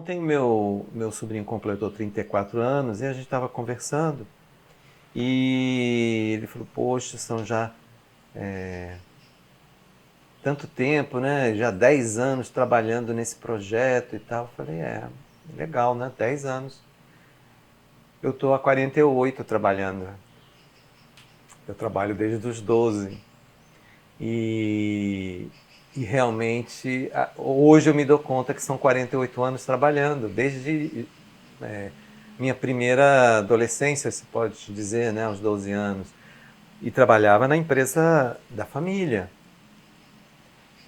Ontem meu sobrinho completou 34 anos e a gente estava conversando e ele falou, poxa, são já tanto tempo, né? Já 10 anos trabalhando nesse projeto e tal. Eu falei, legal, né? 10 anos. Eu estou há 48 trabalhando. Eu trabalho desde os 12. E, e realmente, hoje eu me dou conta que são 48 anos trabalhando, desde minha primeira adolescência, se pode dizer, né, aos 12 anos. E trabalhava na empresa da família.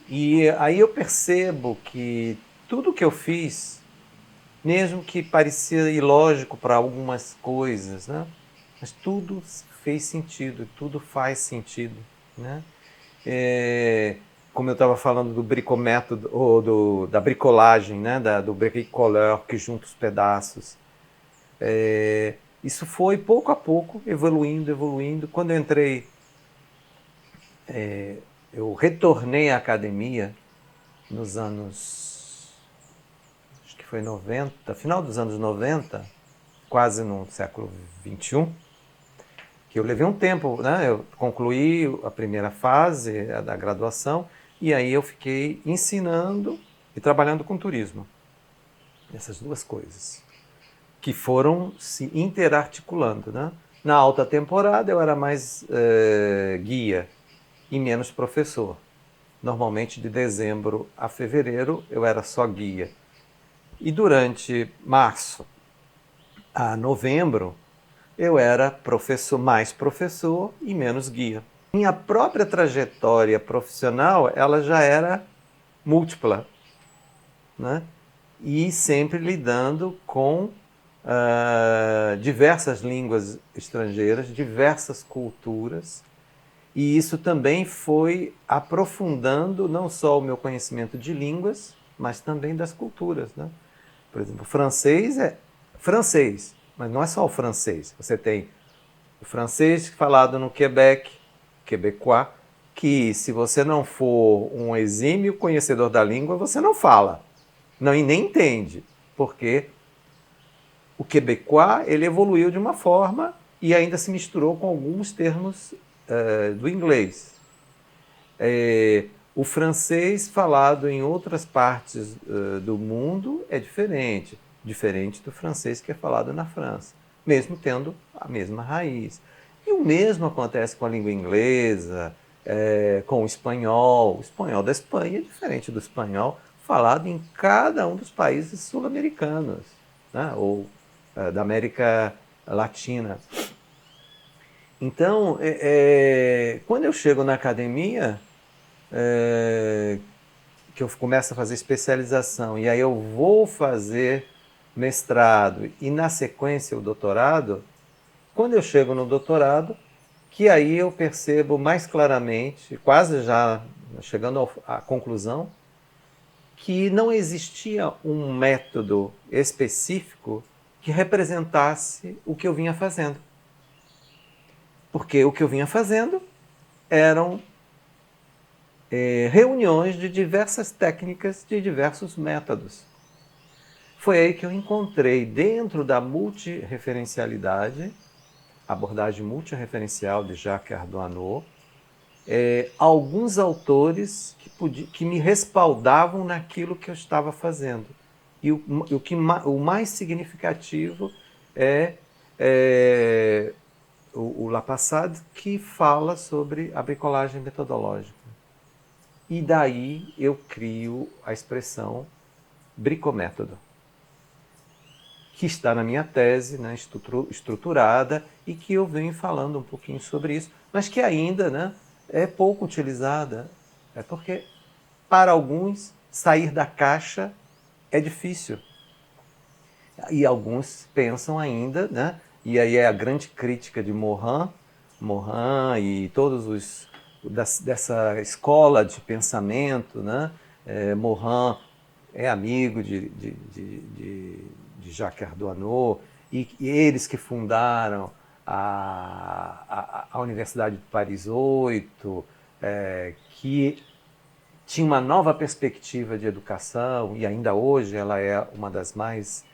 E aí eu percebo que tudo que eu fiz, mesmo que parecia ilógico para algumas coisas, né, mas tudo fez sentido, tudo faz sentido, né? É, como eu estava falando do bricométodo, ou da bricolagem, né, do bricoleur que junta os pedaços. Isso foi pouco a pouco evoluindo, evoluindo. Quando eu entrei, eu retornei à academia nos anos, acho que foi 90, final dos anos 90, quase no século 21, que eu levei um tempo, né? Eu concluí a primeira fase da graduação e aí eu fiquei ensinando e trabalhando com turismo. Essas duas coisas que foram se interarticulando, né? Na alta temporada eu era mais guia e menos professor. Normalmente de dezembro a fevereiro eu era só guia. E durante março a novembro eu era professor, mais professor e menos guia. Minha própria trajetória profissional ela já era múltipla, né? E sempre lidando com diversas línguas estrangeiras, diversas culturas, e isso também foi aprofundando não só o meu conhecimento de línguas, mas também das culturas, né? Por exemplo, o francês é francês, mas não é só o francês. Você tem o francês falado no Quebec, quebecois, que se você não for um exímio conhecedor da língua, você não fala, não e nem entende, porque o quebecois ele evoluiu de uma forma e ainda se misturou com alguns termos do inglês. O francês falado em outras partes do mundo é diferente, diferente do francês que é falado na França, mesmo tendo a mesma raiz. E o mesmo acontece com a língua inglesa, com o espanhol. O espanhol da Espanha é diferente do espanhol falado em cada um dos países sul-americanos, né? Ou da América Latina. Então, quando eu chego na academia, que eu começo a fazer especialização e aí eu vou fazer mestrado e na sequência o doutorado, quando eu chego no doutorado, que aí eu percebo mais claramente, quase já chegando à conclusão, que não existia um método específico que representasse o que eu vinha fazendo. Porque o que eu vinha fazendo eram reuniões de diversas técnicas, de diversos métodos. Foi aí que eu encontrei, dentro da multireferencialidade, abordagem multireferencial de Jacques Ardoinot, alguns autores que me respaldavam naquilo que eu estava fazendo. E o mais significativo é o Lapassade, que fala sobre a bricolagem metodológica. E daí eu crio a expressão bricométodo, que está na minha tese, né, estruturada, e que eu venho falando um pouquinho sobre isso, mas que ainda, né, é pouco utilizada. É porque, para alguns, sair da caixa é difícil. E alguns pensam ainda, né, e aí é a grande crítica de Morin e todos os dessa escola de pensamento, né? Morin é amigo de Jacques Ardoinot e eles que fundaram a Universidade de Paris 8, que tinha uma nova perspectiva de educação, e ainda hoje ela é uma das mais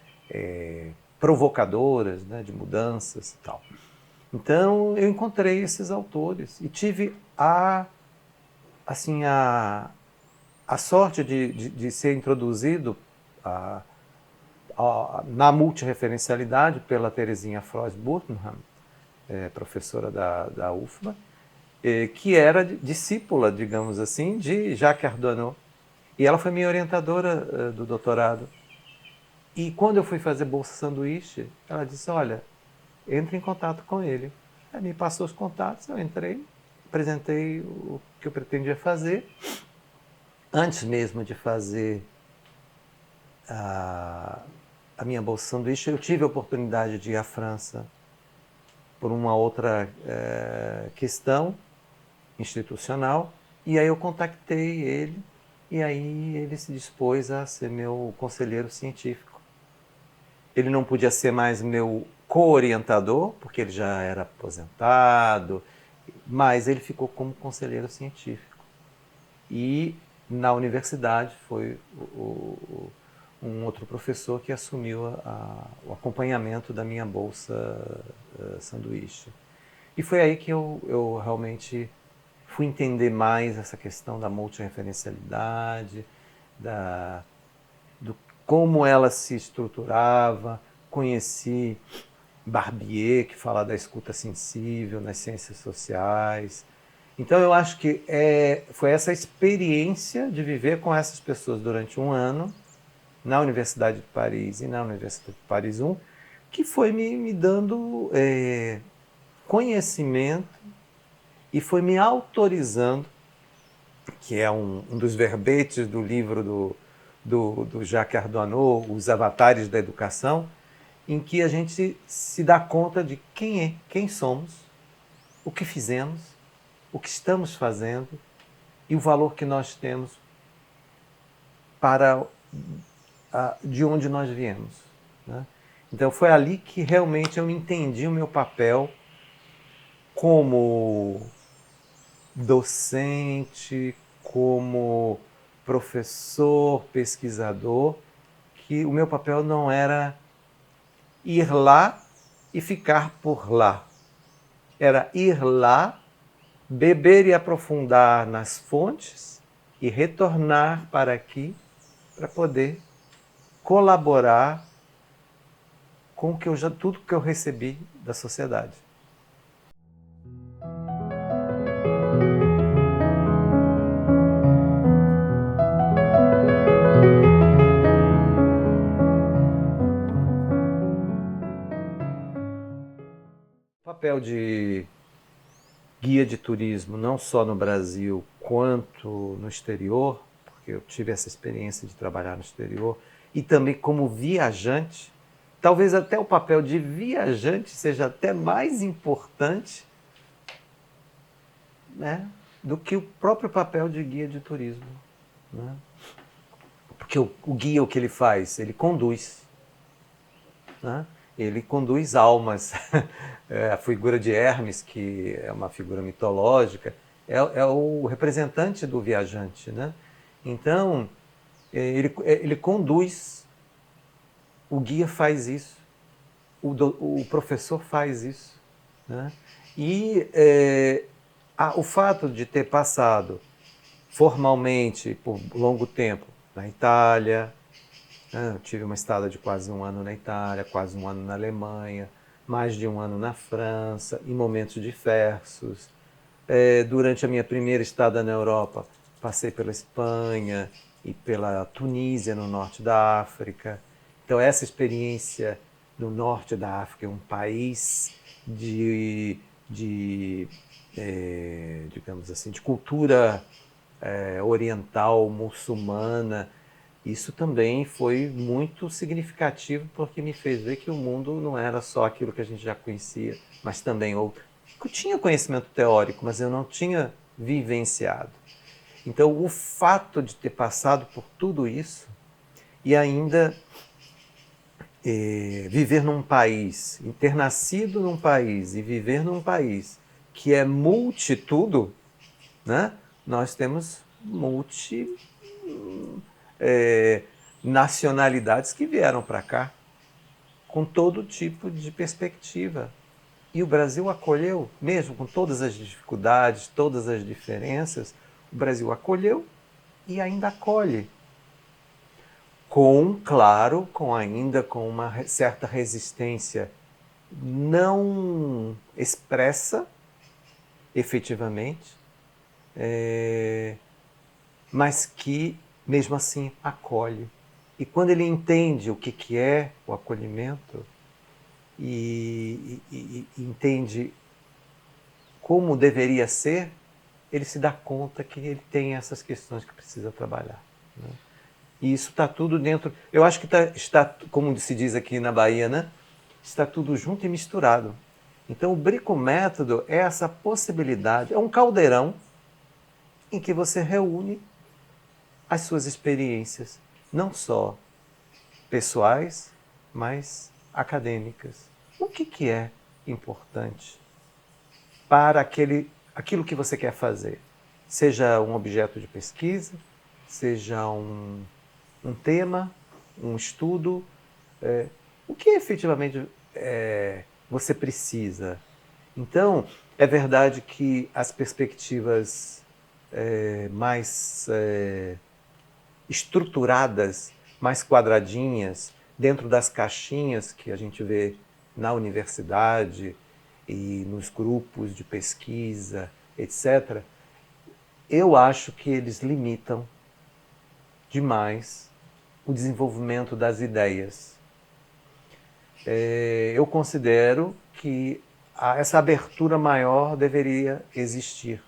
provocadoras, né, de mudanças e tal. Então eu encontrei esses autores e tive assim, a sorte de ser introduzido na multireferencialidade pela Teresinha Froese-Burtenham, professora da UFBA, que era discípula, digamos assim, de Jacques Ardoineau. E ela foi minha orientadora do doutorado. E quando eu fui fazer Bolsa Sanduíche, ela disse, olha, entre em contato com ele. Ela me passou os contatos, eu entrei, apresentei o que eu pretendia fazer. Antes mesmo de fazer a minha Bolsa Sanduíche, eu tive a oportunidade de ir à França por uma outra questão institucional, e aí eu contactei ele, e aí ele se dispôs a ser meu conselheiro científico. Ele não podia ser mais meu co-orientador, porque ele já era aposentado, mas ele ficou como conselheiro científico. E na universidade foi um outro professor que assumiu o acompanhamento da minha bolsa sanduíche. E foi aí que eu realmente fui entender mais essa questão da multireferencialidade, do como ela se estruturava, conheci Barbier, que fala da escuta sensível nas ciências sociais. Então eu acho que foi essa experiência de viver com essas pessoas durante um ano, na Universidade de Paris e na Universidade de Paris I, que foi me dando conhecimento e foi me autorizando, que é um dos verbetes do livro do Jacques Ardoineau, Os Avatares da Educação, em que a gente se dá conta de quem somos, o que fizemos, o que estamos fazendo e o valor que nós temos para de onde nós viemos, né? Então foi ali que realmente eu entendi o meu papel como docente, como professor, pesquisador, que o meu papel não era ir lá e ficar por lá. Era ir lá, beber e aprofundar nas fontes e retornar para aqui para poder colaborar com tudo que eu recebi da sociedade. O papel de guia de turismo, não só no Brasil quanto no exterior, porque eu tive essa experiência de trabalhar no exterior, e também como viajante, talvez até o papel de viajante seja até mais importante, né, do que o próprio papel de guia de turismo, né? Porque o guia, o que ele faz? Ele conduz, né? Ele conduz almas. A figura de Hermes, que é uma figura mitológica, é o representante do viajante, né? Então, ele conduz, o guia faz isso, o professor faz isso, né? E o fato de ter passado formalmente por longo tempo na Itália, eu tive uma estada de quase um ano na Itália, quase um ano na Alemanha, mais de um ano na França, em momentos diversos. Durante a minha primeira estada na Europa, passei pela Espanha e pela Tunísia, no norte da África. Então, essa experiência no norte da África é um país digamos assim, de cultura oriental, muçulmana. Isso também foi muito significativo, porque me fez ver que o mundo não era só aquilo que a gente já conhecia, mas também outro. Eu tinha conhecimento teórico, mas eu não tinha vivenciado. Então, o fato de ter passado por tudo isso e ainda viver num país, ter nascido num país e viver num país que é multitudo, né? Nós temos nacionalidades que vieram para cá, com todo tipo de perspectiva. E o Brasil acolheu, mesmo com todas as dificuldades, todas as diferenças, o Brasil acolheu e ainda acolhe. Claro, ainda com uma certa resistência não expressa, efetivamente, mas que, mesmo assim, acolhe. E quando ele entende o que é o acolhimento e entende como deveria ser, ele se dá conta que ele tem essas questões que precisa trabalhar, né? E isso está tudo dentro. Eu acho que está, como se diz aqui na Bahia, né? Está tudo junto e misturado. Então, o bricométodo é essa possibilidade, é um caldeirão em que você reúne as suas experiências, não só pessoais, mas acadêmicas. O que é importante para aquilo que você quer fazer? Seja um objeto de pesquisa, seja um tema, um estudo, o que efetivamente você precisa. Então, é verdade que as perspectivas mais estruturadas, mais quadradinhas, dentro das caixinhas que a gente vê na universidade e nos grupos de pesquisa, etc., eu acho que eles limitam demais o desenvolvimento das ideias. Eu considero que essa abertura maior deveria existir.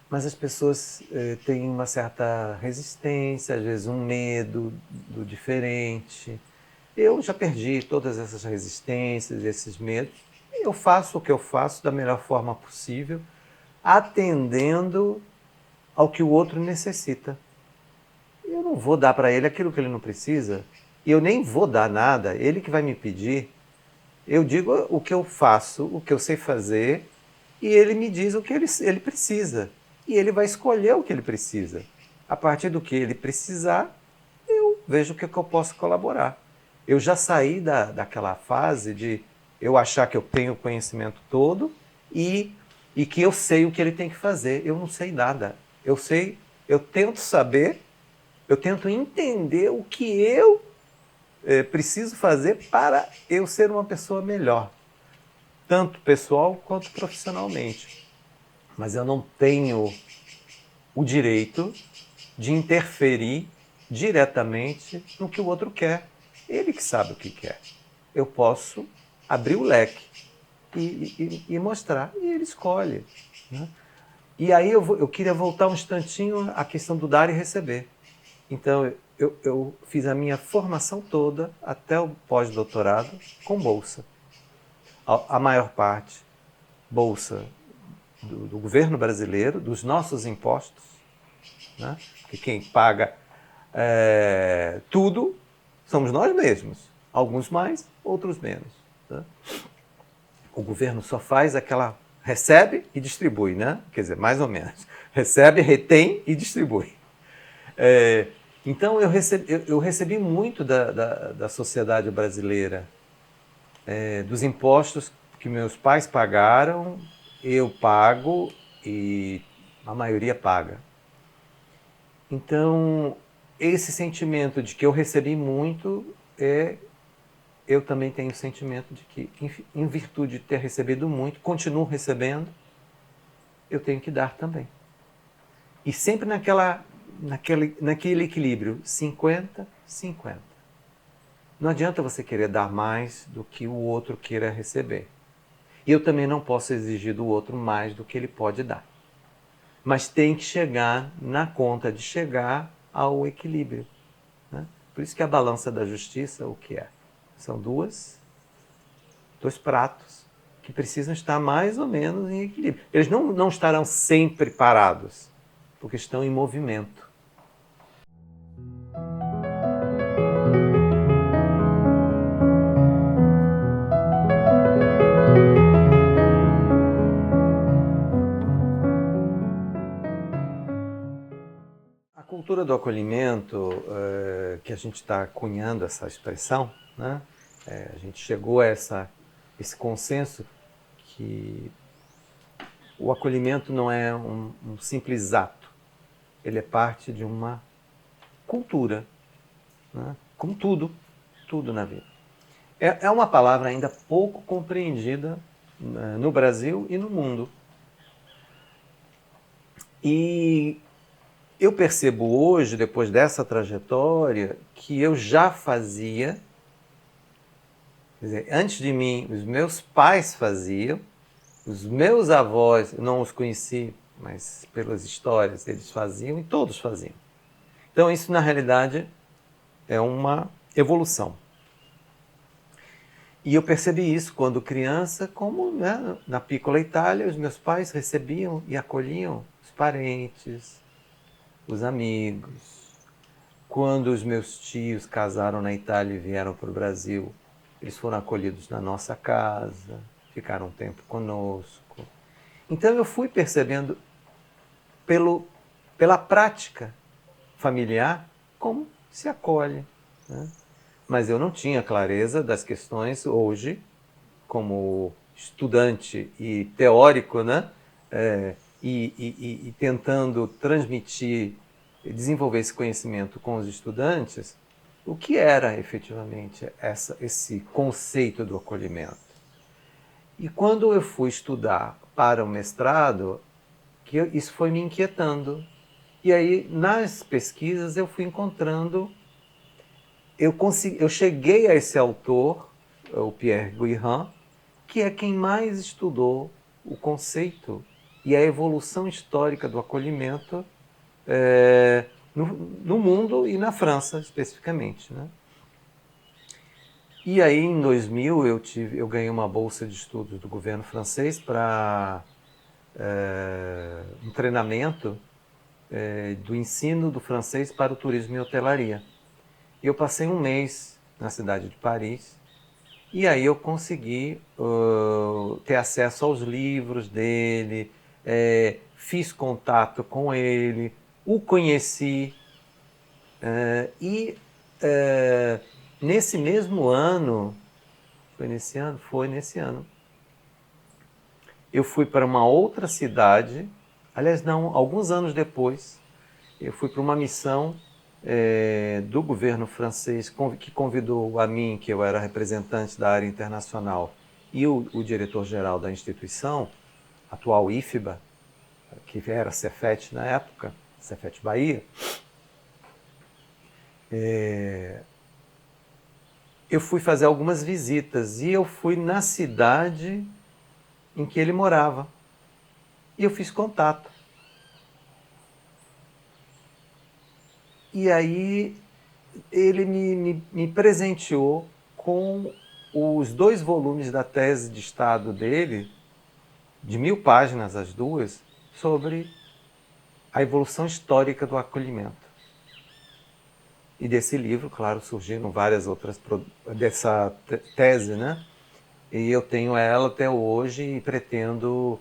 Mas as pessoas têm uma certa resistência, às vezes um medo do diferente. Eu já perdi todas essas resistências, esses medos. Eu faço o que eu faço da melhor forma possível, atendendo ao que o outro necessita. Eu não vou dar para ele aquilo que ele não precisa. E eu nem vou dar nada, ele que vai me pedir. Eu digo o que eu faço, o que eu sei fazer, e ele me diz o que ele precisa. E ele vai escolher o que ele precisa. A partir do que ele precisar, eu vejo o que eu posso colaborar. Eu já saí daquela fase de eu achar que eu tenho o conhecimento todo e que eu sei o que ele tem que fazer. Eu não sei nada. Eu tento saber, eu tento entender o que eu preciso fazer para eu ser uma pessoa melhor, tanto pessoal quanto profissionalmente. Mas eu não tenho o direito de interferir diretamente no que o outro quer. Ele que sabe o que quer. Eu posso abrir o leque e mostrar, e ele escolhe, né? E aí eu queria voltar um instantinho à questão do dar e receber. Então, eu fiz a minha formação toda, até o pós-doutorado, com bolsa. A maior parte, bolsa do governo brasileiro, dos nossos impostos, né? Porque quem paga tudo somos nós mesmos. Alguns mais, outros menos, né? O governo só faz aquela... recebe e distribui, né? Quer dizer, mais ou menos. Recebe, retém e distribui. Então, eu recebi muito da sociedade brasileira, dos impostos que meus pais pagaram, eu pago e a maioria paga. Então, esse sentimento de que eu recebi muito, eu também tenho o sentimento de que, em virtude de ter recebido muito, continuo recebendo, eu tenho que dar também. E sempre naquele equilíbrio, 50-50. Não adianta você querer dar mais do que o outro queira receber. E eu também não posso exigir do outro mais do que ele pode dar. Mas tem que chegar na conta de chegar ao equilíbrio, né? Por isso que a balança da justiça, o que é? São dois pratos que precisam estar mais ou menos em equilíbrio. Eles não estarão sempre parados, porque estão em movimento. cultura do acolhimento, que a gente está cunhando essa expressão, né? A gente chegou a esse consenso que o acolhimento não é um simples ato, ele é parte de uma cultura, né? Como tudo na vida. É uma palavra ainda pouco compreendida no Brasil e no mundo. E eu percebo hoje, depois dessa trajetória, que eu já fazia, quer dizer, antes de mim, os meus pais faziam, os meus avós, eu não os conheci, mas pelas histórias eles faziam e todos faziam. Então isso, na realidade, é uma evolução. E eu percebi isso quando criança, como, né, na Piccola Itália, os meus pais recebiam e acolhiam os parentes, os amigos. Quando os meus tios casaram na Itália e vieram para o Brasil, eles foram acolhidos na nossa casa, ficaram um tempo conosco. Então eu fui percebendo pela prática familiar como se acolhe, né? Mas eu não tinha clareza das questões hoje, como estudante e teórico, né? E tentando transmitir, desenvolver esse conhecimento com os estudantes, o que era efetivamente esse conceito do acolhimento. E quando eu fui estudar para o mestrado, isso foi me inquietando. E aí, nas pesquisas, eu fui encontrando, eu cheguei a esse autor, o Pierre Guérin, que é quem mais estudou o conceito e a evolução histórica do acolhimento no mundo e na França, especificamente, né? E aí, em 2000, eu ganhei uma bolsa de estudos do governo francês para um treinamento do ensino do francês para o turismo e hotelaria. E eu passei um mês na cidade de Paris, e aí eu consegui ter acesso aos livros dele, fiz contato com ele, o conheci, e nesse mesmo ano, foi nesse ano, eu fui para uma outra cidade, aliás não, alguns anos depois, eu fui para uma missão do governo francês, que convidou a mim, que eu era representante da área internacional, e o diretor-geral da instituição, atual IFBA, que era Cefet na época, Cefet Bahia. Eu fui fazer algumas visitas e eu fui na cidade em que ele morava. E eu fiz contato. E aí ele me presenteou com os 2 volumes da tese de Estado dele, de 1000 páginas as duas, sobre a evolução histórica do acolhimento. E desse livro, claro, surgiram várias outras, dessa tese, né? E eu tenho ela até hoje e pretendo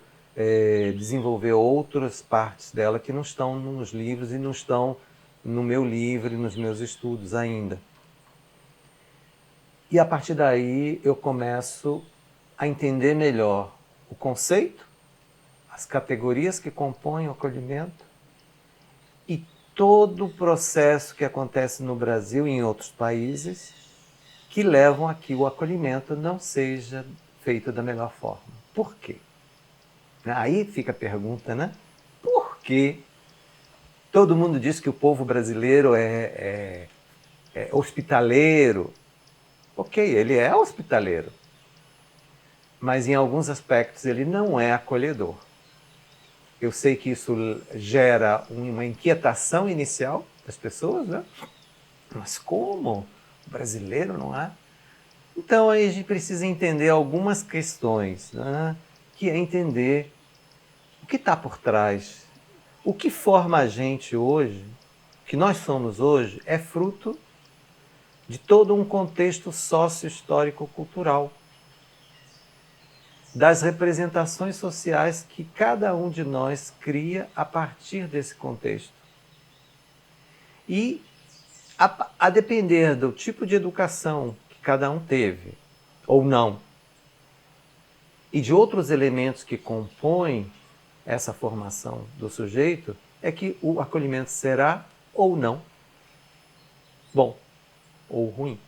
desenvolver outras partes dela que não estão nos livros e não estão no meu livro e nos meus estudos ainda. E a partir daí eu começo a entender melhor o conceito, as categorias que compõem o acolhimento e todo o processo que acontece no Brasil e em outros países que levam a que o acolhimento não seja feito da melhor forma. Por quê? Aí fica a pergunta, né? Por que todo mundo diz que o povo brasileiro é hospitaleiro? Ok, ele é hospitaleiro, mas em alguns aspectos ele não é acolhedor. Eu sei que isso gera uma inquietação inicial das pessoas, né? Mas como? O brasileiro não é? Então aí a gente precisa entender algumas questões, né? Que é entender o que está por trás. O que forma a gente hoje, o que nós somos hoje, é fruto de todo um contexto sócio-histórico-cultural, das representações sociais que cada um de nós cria a partir desse contexto. E a depender do tipo de educação que cada um teve, ou não, e de outros elementos que compõem essa formação do sujeito, é que o acolhimento será ou não bom ou ruim.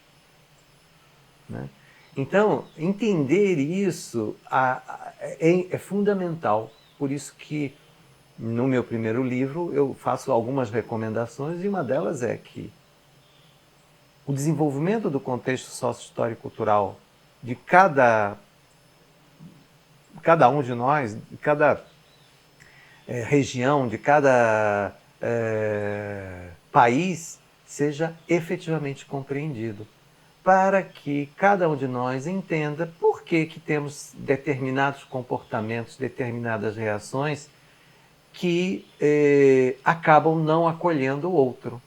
Né? Então, entender isso é fundamental. Por isso que, no meu primeiro livro, eu faço algumas recomendações, e uma delas é que o desenvolvimento do contexto sócio-histórico-cultural de cada um de nós, de cada região, de cada país, seja efetivamente compreendido, para que cada um de nós entenda por que temos determinados comportamentos, determinadas reações que acabam não acolhendo o outro.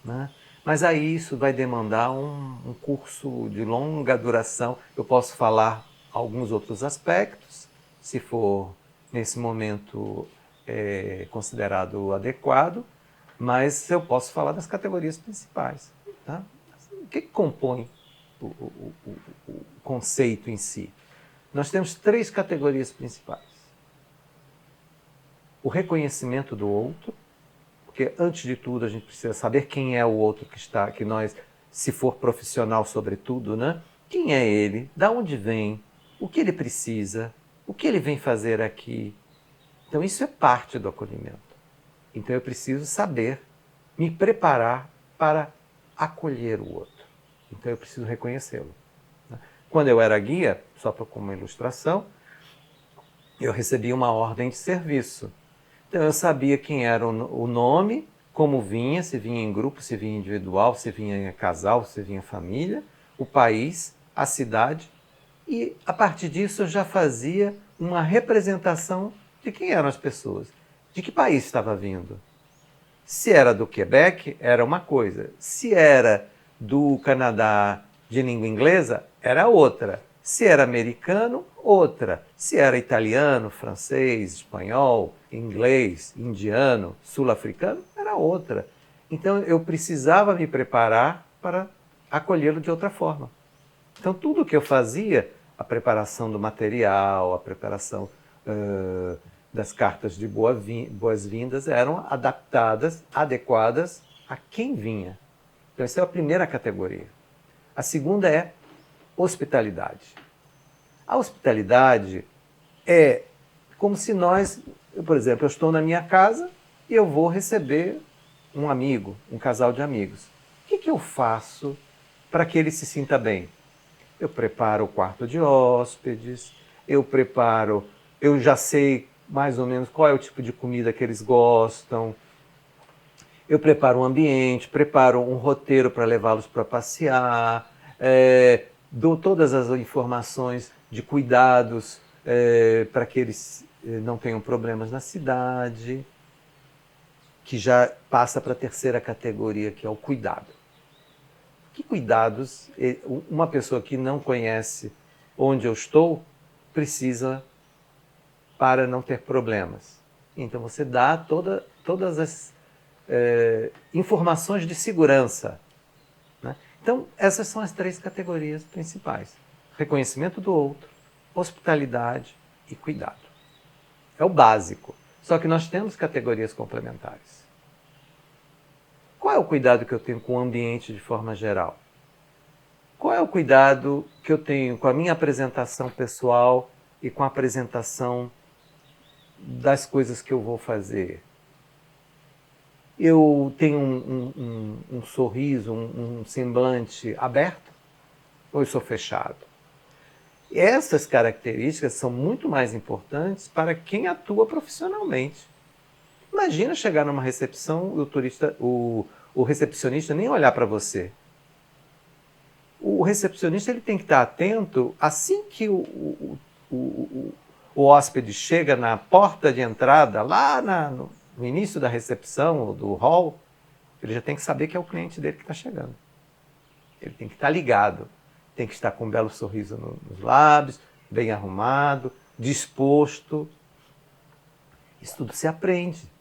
Né? Mas aí isso vai demandar um curso de longa duração. Eu posso falar alguns outros aspectos, se for nesse momento considerado adequado, mas eu posso falar das categorias principais. Tá? O que compõe o conceito em si? Nós temos 3 categorias principais. O reconhecimento do outro, porque antes de tudo a gente precisa saber quem é o outro que nós, se for profissional sobretudo, né? Quem é ele, de onde vem, o que ele precisa, o que ele vem fazer aqui. Então isso é parte do acolhimento. Então eu preciso saber, me preparar para acolher o outro. Então eu preciso reconhecê-lo. Quando eu era guia, só como ilustração, eu recebi uma ordem de serviço. Então eu sabia quem era o nome, como vinha, se vinha em grupo, se vinha individual, se vinha em casal, se vinha família, o país, a cidade, e a partir disso eu já fazia uma representação de quem eram as pessoas, de que país estava vindo. Se era do Quebec, era uma coisa. Se era do Canadá de língua inglesa, era outra. Se era americano, outra. Se era italiano, francês, espanhol, inglês, indiano, sul-africano, era outra. Então eu precisava me preparar para acolhê-lo de outra forma. Então tudo o que eu fazia, a preparação do material, a preparação das cartas de boas-vindas, eram adaptadas, adequadas a quem vinha. Então essa é a primeira categoria. A segunda é hospitalidade. A hospitalidade é como se nós, por exemplo, eu estou na minha casa e eu vou receber um amigo, um casal de amigos. O que eu faço para que ele se sinta bem? Eu preparo o quarto de hóspedes, eu já sei mais ou menos qual é o tipo de comida que eles gostam, eu preparo um ambiente, preparo um roteiro para levá-los para passear, dou todas as informações de cuidados para que eles não tenham problemas na cidade, que já passa para a terceira categoria, que é o cuidado. Que cuidados uma pessoa que não conhece onde eu estou precisa para não ter problemas? Então você dá todas as informações de segurança. Né? Então essas são as 3 categorias principais. Reconhecimento do outro, hospitalidade e cuidado. É o básico. Só que nós temos categorias complementares. Qual é o cuidado que eu tenho com o ambiente de forma geral? Qual é o cuidado que eu tenho com a minha apresentação pessoal e com a apresentação das coisas que eu vou fazer? Eu tenho um sorriso, um semblante aberto ou eu sou fechado? Essas características são muito mais importantes para quem atua profissionalmente. Imagina chegar numa recepção e o recepcionista nem olhar para você. O recepcionista ele tem que estar atento assim que o hóspede chega na porta de entrada, lá no início da recepção, do hall, ele já tem que saber que é o cliente dele que está chegando. Ele tem que estar ligado, tem que estar com um belo sorriso nos lábios, bem arrumado, disposto. Isso tudo se aprende.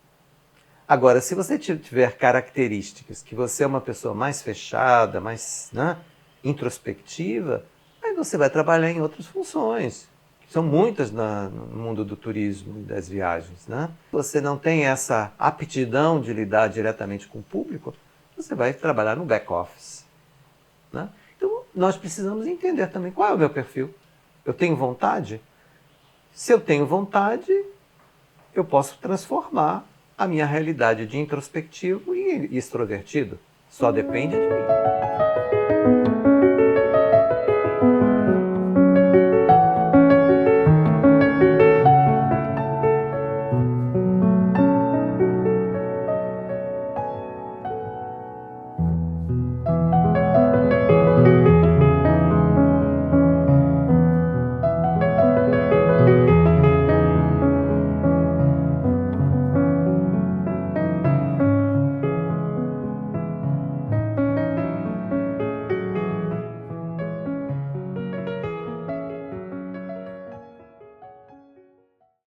Agora, se você tiver características que você é uma pessoa mais fechada, mais, né, introspectiva, aí você vai trabalhar em outras funções. São muitas no mundo do turismo e das viagens. Né? Você não tem essa aptidão de lidar diretamente com o público, você vai trabalhar no back-office. Né? Então, nós precisamos entender também qual é o meu perfil. Eu tenho vontade? Se eu tenho vontade, eu posso transformar a minha realidade de introspectivo e extrovertido. Só depende de mim.